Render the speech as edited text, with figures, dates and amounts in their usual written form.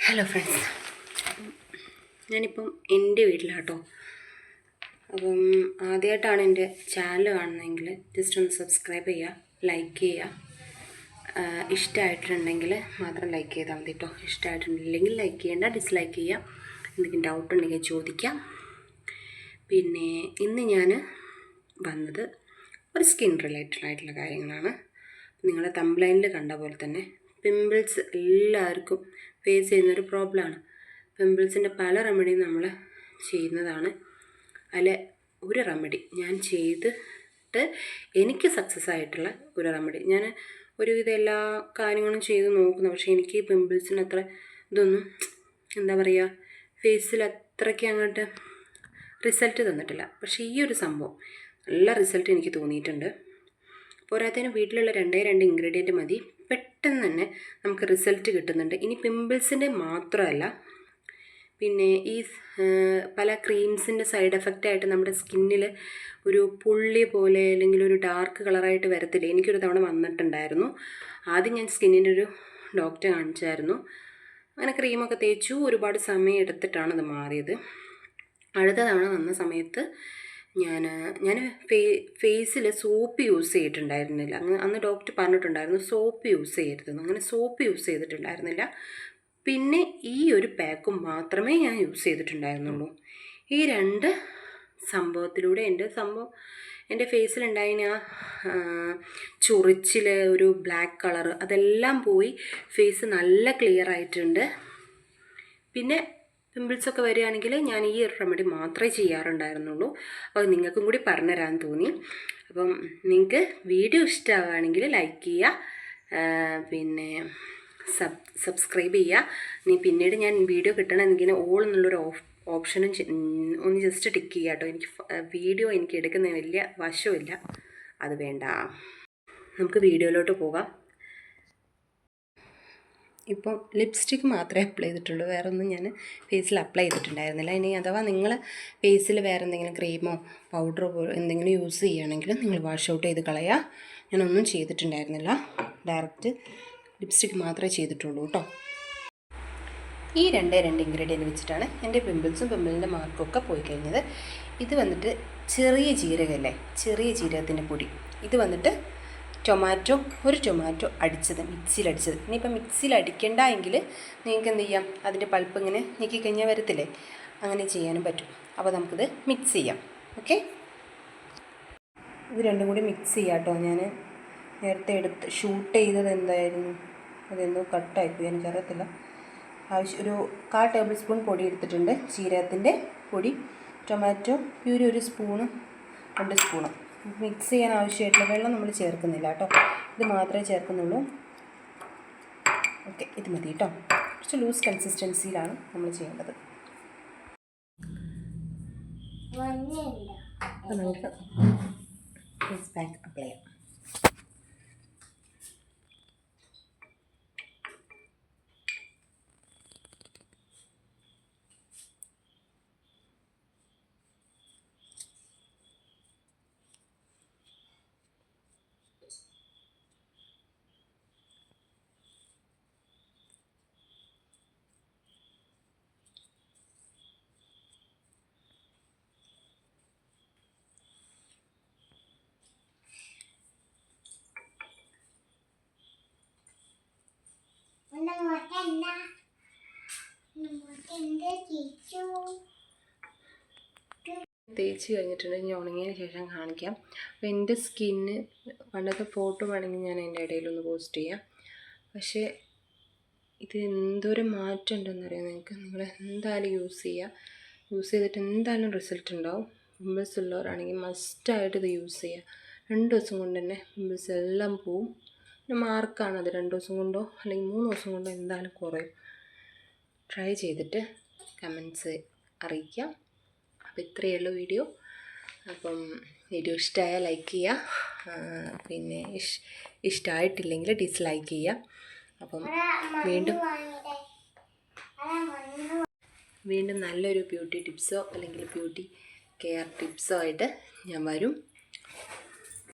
Hello friends, ഞാനിപ്പം എൻ്റെ വീട്ടിലാട്ടോ. അപ്പം ആദ്യമായിട്ടാണ് എൻ്റെ ചാനൽ കാണുന്നതെങ്കിൽ ജസ്റ്റ് ഒന്ന് സബ്സ്ക്രൈബ് ചെയ്യുക, ലൈക്ക് ചെയ്യുക. ഇഷ്ടമായിട്ടുണ്ടെങ്കിൽ മാത്രം ലൈക്ക് ചെയ്താൽ മതി കേട്ടോ. ഇഷ്ടമായിട്ടുണ്ടെങ്കിൽ ലൈക്ക് ചെയ്യേണ്ട, ഡിസ്ലൈക്ക് ചെയ്യുക. എന്തെങ്കിലും ഡൗട്ട് ഉണ്ടെങ്കിൽ ചോദിക്കാം. പിന്നെ ഇന്ന് ഞാൻ വന്നത് ഒരു സ്കിൻ റിലേറ്റഡ് ആയിട്ടുള്ള കാര്യങ്ങളാണ്. നിങ്ങളെ തംബ്ലൈനിൽ കണ്ട പോലെ തന്നെ പിമ്പിൾസ് എല്ലാവർക്കും ഫേസ് ചെയ്യുന്നൊരു പ്രോബ്ലമാണ്. പിമ്പിൾസിൻ്റെ പല റെമഡിയും നമ്മൾ ചെയ്യുന്നതാണ്. അതിൽ ഒരു റെമഡി ഞാൻ ചെയ്തിട്ട് എനിക്ക് സക്സസ് ആയിട്ടുള്ള ഒരു റെമഡി, ഞാൻ ഒരുവിധം എല്ലാ കാര്യങ്ങളും ചെയ്ത് നോക്കുന്നു. പക്ഷേ എനിക്ക് പിമ്പിൾസിന് അത്ര ഇതൊന്നും എന്താ പറയുക, ഫേസിൽ അത്രയ്ക്ക് അങ്ങോട്ട് റിസൾട്ട് തന്നിട്ടില്ല. പക്ഷേ ഈ ഒരു സംഭവം നല്ല റിസൾട്ട് എനിക്ക് തോന്നിയിട്ടുണ്ട്. പോരാത്തതിന് വീട്ടിലുള്ള 2 ഇൻഗ്രീഡിയൻറ്റ് മതി, പെട്ടെന്ന് തന്നെ നമുക്ക് റിസൾട്ട് കിട്ടുന്നുണ്ട്. ഇനി പിമ്പിൾസിൻ്റെ മാത്രമല്ല, പിന്നെ ഈ പല ക്രീംസിൻ്റെ സൈഡ് എഫക്റ്റായിട്ട് നമ്മുടെ സ്കിന്നിൽ ഒരു പുള്ളി പോലെ അല്ലെങ്കിൽ ഒരു ഡാർക്ക് കളറായിട്ട് വരത്തില്ല. എനിക്കൊരു തവണ വന്നിട്ടുണ്ടായിരുന്നു. ആദ്യം ഞാൻ സ്കിന്നിൻ്റെ ഒരു ഡോക്ടറെ കാണിച്ചായിരുന്നു. അങ്ങനെ ക്രീമൊക്കെ തേച്ചു, ഒരുപാട് സമയം എടുത്തിട്ടാണ് അത് മാറിയത്. അടുത്ത തവണ വന്ന സമയത്ത് ഞാൻ ഫേസിൽ സോപ്പ് യൂസ് ചെയ്തിട്ടുണ്ടായിരുന്നില്ല. അന്ന് ഡോക്ടർ പറഞ്ഞിട്ടുണ്ടായിരുന്നു സോപ്പ് യൂസ് ചെയ്യരുതെന്ന്. അങ്ങനെ സോപ്പ് യൂസ് ചെയ്തിട്ടുണ്ടായിരുന്നില്ല. പിന്നെ ഈ ഒരു പാക്കും മാത്രമേ ഞാൻ യൂസ് ചെയ്തിട്ടുണ്ടായിരുന്നുള്ളൂ. ഈ 2 സംഭവത്തിലൂടെ എൻ്റെ ഫേസിലുണ്ടായിന് ആ ചൊറിച്ചിൽ, ഒരു ബ്ലാക്ക് കളർ, അതെല്ലാം പോയി. ഫേസ് നല്ല ക്ലിയർ ആയിട്ടുണ്ട്. പിന്നെ പിമ്പിൾസൊക്കെ വരികയാണെങ്കിൽ ഞാൻ ഈ ഒരു റെമഡി മാത്രമേ ചെയ്യാറുണ്ടായിരുന്നുള്ളൂ. അപ്പോൾ നിങ്ങൾക്കും കൂടി പറഞ്ഞുതരാൻ തോന്നി. അപ്പം നിങ്ങൾക്ക് വീഡിയോ ഇഷ്ടമാവുകയാണെങ്കിൽ ലൈക്ക് ചെയ്യുക, പിന്നെ സബ്സ്ക്രൈബ് ചെയ്യുക. പിന്നീട് ഞാൻ വീഡിയോ കിട്ടണമെങ്കിൽ ഓൾ എന്നുള്ളൊരു ഓപ്ഷനും ഒന്ന് ജസ്റ്റ് ടിക്ക് ചെയ്യുക കേട്ടോ. എനിക്ക് വീഡിയോ എടുക്കുന്ന വലിയ വശമില്ല, അത് വേണ്ട. നമുക്ക് വീഡിയോയിലോട്ട് പോകാം. ഇപ്പം ലിപ്സ്റ്റിക്ക് മാത്രമേ അപ്ലൈ ചെയ്തിട്ടുള്ളൂ, വേറെ ഒന്നും ഞാൻ ഫേസിൽ അപ്ലൈ ചെയ്തിട്ടുണ്ടായിരുന്നില്ല. ഇനി അഥവാ നിങ്ങൾ ഫേസിൽ വേറെ എന്തെങ്കിലും ക്രീമോ പൗഡറോ എന്തെങ്കിലും യൂസ് ചെയ്യുകയാണെങ്കിൽ നിങ്ങൾ വാഷ് ഔട്ട് ചെയ്ത് കളയുക. ഞാനൊന്നും ചെയ്തിട്ടുണ്ടായിരുന്നില്ല, ഡയറക്റ്റ് ലിപ്സ്റ്റിക്ക് മാത്രമേ ചെയ്തിട്ടുള്ളൂ കേട്ടോ. ഈ 2 ഇൻഗ്രീഡിയൻറ്റ് വെച്ചിട്ടാണ് എൻ്റെ പിമ്പിളിൻ്റെ മാർക്കൊക്കെ പോയി കഴിഞ്ഞത്. ഇത് വന്നിട്ട് ചെറിയ ജീരകമല്ലേ, ചെറിയ ജീരകത്തിൻ്റെ പൊടി. ഇത് വന്നിട്ട് ഒരു ടൊമാറ്റോ മിക്സിയിലടിച്ചത്. ഇനിയിപ്പോൾ മിക്സിയിൽ അടിക്കേണ്ട എങ്കിൽ നിങ്ങൾക്ക് എന്ത് ചെയ്യാം, അതിൻ്റെ പൾപ്പ് ഇങ്ങനെ ഞെക്കിക്കഴിഞ്ഞാൽ വരത്തില്ലേ, അങ്ങനെ ചെയ്യാനും പറ്റും. അപ്പോൾ നമുക്കിത് മിക്സ് ചെയ്യാം. ഓക്കെ, ഇത് രണ്ടും കൂടി മിക്സ് ചെയ്യാം കേട്ടോ. ഞാൻ നേരത്തെ ഷൂട്ട് ചെയ്തത് എന്തായിരുന്നു, അതെന്തോ കട്ടായിപ്പോയി, എനിക്കറിയത്തില്ല. ഒരു 1/4 ടേബിൾ സ്പൂൺ പൊടി എടുത്തിട്ടുണ്ട്, ജീരകത്തിൻ്റെ പൊടി. Tomato puree 1 spoon 2 spoon. Mix ചെയ്യാൻ ആവശ്യമായിട്ടുള്ള വെള്ളം നമ്മൾ ചേർക്കുന്നില്ല കേട്ടോ, ഇത് മാത്രമേ ചേർക്കുന്നുള്ളൂ. ഓക്കെ, ഇത് മതി കേട്ടോ. കുറച്ച് ലൂസ് കൺസിസ്റ്റൻസിയിലാണ് നമ്മൾ ചെയ്യേണ്ടത്. അപ്പോൾ നമുക്ക് ഫേസ് പാക്ക് അപ്ലൈ ചെയ്യാം. തേച്ച് കഴിഞ്ഞിട്ടുണ്ടെങ്കിൽ ഉണങ്ങിയതിന് ശേഷം കാണിക്കാം. അപ്പോൾ എൻ്റെ സ്കിന്ന് പണ്ടത്തെ ഫോട്ടോ വേണമെങ്കിൽ ഞാൻ അതിൻ്റെ ഇടയിലൊന്ന് പോസ്റ്റ് ചെയ്യാം. പക്ഷേ ഇത് എന്തൊരു മാറ്റം ഉണ്ടെന്നറിയാം നിങ്ങൾക്ക്. നിങ്ങൾ എന്തായാലും യൂസ് ചെയ്തിട്ട് എന്തായാലും റിസൾട്ട് ഉണ്ടാവും. പിമ്പിൾസ് ഉള്ളവരാണെങ്കിൽ മസ്റ്റായിട്ട് ഇത് യൂസ് ചെയ്യുക. 2 ദിവസം കൊണ്ട് തന്നെ പിമ്പിൾസ് എല്ലാം പോവും. പിന്നെ മാർക്കാണ് അത്, 2 ദിവസം കൊണ്ടോ അല്ലെങ്കിൽ 3 ദിവസം കൊണ്ടോ എന്തായാലും കുറയും. ട്രൈ ചെയ്തിട്ട് കമൻറ്റ്സ് അറിയിക്കാം. അപ്പോൾ ഇത്രയേ ഉള്ളൂ വീഡിയോ. അപ്പം വീഡിയോ ഇഷ്ടമായാൽ ലൈക്ക് ചെയ്യുക, പിന്നെ ഇഷ്ടമായിട്ടില്ലെങ്കിൽ ഡിസ്ലൈക്ക് ചെയ്യുക. അപ്പം വീണ്ടും നല്ലൊരു ബ്യൂട്ടി ടിപ്സോ അല്ലെങ്കിൽ ബ്യൂട്ടി കെയർ ടിപ്സോ ആയിട്ട് ഞാൻ വരും.